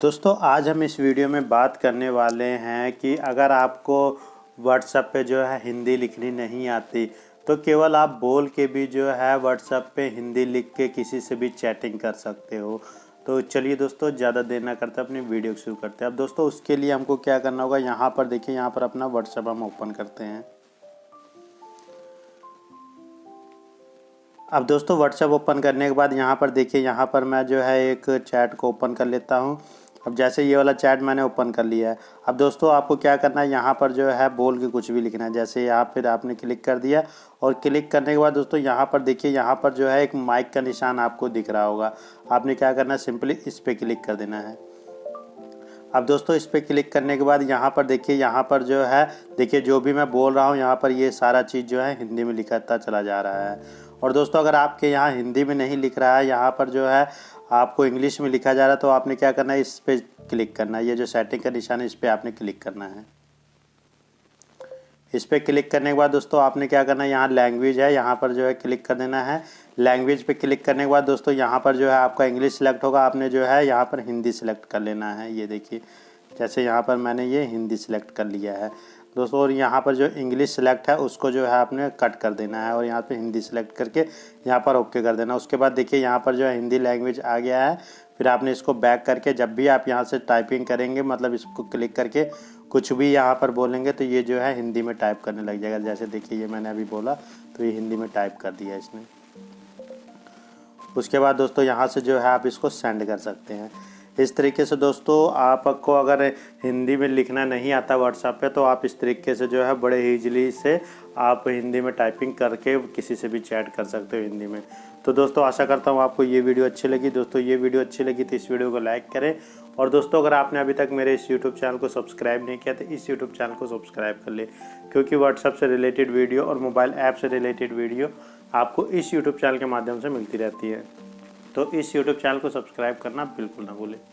दोस्तों आज हम इस वीडियो में बात करने वाले हैं कि अगर आपको व्हाट्सएप पे जो है हिंदी लिखनी नहीं आती तो केवल आप बोल के भी जो है व्हाट्सएप पे हिंदी लिख के किसी से भी चैटिंग कर सकते हो। तो चलिए दोस्तों ज़्यादा देर ना करते अपनी वीडियो शुरू करते हैं। अब दोस्तों उसके लिए हमको क्या करना होगा, यहाँ पर देखिए, यहाँ पर अपना व्हाट्सएप हम ओपन करते हैं। अब दोस्तों व्हाट्सएप ओपन करने के बाद यहाँ पर देखिए, यहाँ पर मैं जो है एक चैट को ओपन कर लेता हूँ। अब जैसे ये वाला चैट मैंने ओपन कर लिया है। अब दोस्तों आपको क्या करना है, यहाँ पर जो है बोल के कुछ भी लिखना है। जैसे यहाँ पर आपने क्लिक कर दिया और क्लिक करने के बाद दोस्तों यहाँ पर देखिए, यहाँ पर जो है एक माइक का निशान आपको दिख रहा होगा। आपने क्या करना है, सिंपली इस पर क्लिक कर देना है। अब दोस्तों इस पर क्लिक करने के बाद यहाँ पर देखिए, यहाँ पर जो है देखिए जो भी मैं बोल रहा हूँ यहाँ पर ये सारा चीज़ जो है हिंदी में लिखता चला जा रहा है। और दोस्तों अगर आपके यहाँ हिंदी में नहीं लिख रहा है, यहाँ पर जो है आपको इंग्लिश में लिखा जा रहा है, तो आपने क्या करना है, इस पर क्लिक करना है। ये जो सेटिंग का निशान है इस पर आपने क्लिक करना है। इस पर क्लिक करने के बाद दोस्तों आपने क्या करना है, यहाँ लैंग्वेज है, यहाँ पर जो है क्लिक कर देना है। लैंग्वेज पे क्लिक करने के बाद दोस्तों यहाँ पर जो है आपका इंग्लिश सेलेक्ट होगा, आपने जो है यहाँ पर हिंदी सेलेक्ट कर लेना है। ये देखिए जैसे यहाँ पर मैंने ये हिंदी सेलेक्ट कर लिया है दोस्तों। और यहाँ पर जो इंग्लिश सेलेक्ट है उसको जो है आपने कट कर देना है और यहाँ पे हिंदी सेलेक्ट करके यहाँ पर ओके कर देना। उसके बाद देखिए यहाँ पर जो है हिंदी लैंग्वेज आ गया है। फिर आपने इसको बैक करके जब भी आप यहाँ से टाइपिंग करेंगे, मतलब इसको क्लिक करके कुछ भी यहाँ पर बोलेंगे तो ये जो है हिंदी में टाइप करने लग जाएगा। जैसे देखिए ये मैंने अभी बोला तो ये हिंदी में टाइप कर दिया इसने। उसके बाद दोस्तों यहाँ से जो है आप इसको सेंड कर सकते हैं। इस तरीके से दोस्तों आपको अगर हिंदी में लिखना नहीं आता व्हाट्सएप पे तो आप इस तरीके से जो है बड़े ईजिली से आप हिंदी में टाइपिंग करके किसी से भी चैट कर सकते हो हिंदी में। तो दोस्तों आशा करता हूँ आपको ये वीडियो अच्छी लगी। दोस्तों ये वीडियो अच्छी लगी तो इस वीडियो को लाइक करें। और दोस्तों अगर आपने अभी तक मेरे इस यूट्यूब चैनल को सब्सक्राइब नहीं किया तो इस यूट्यूब चैनल को सब्सक्राइब कर ले, क्योंकि व्हाट्सएप से रिलेटेड वीडियो और मोबाइल ऐप से रिलेटेड वीडियो आपको इस यूट्यूब चैनल के माध्यम से मिलती रहती है। तो इस यूट्यूब चैनल को सब्सक्राइब करना बिल्कुल ना भूलें।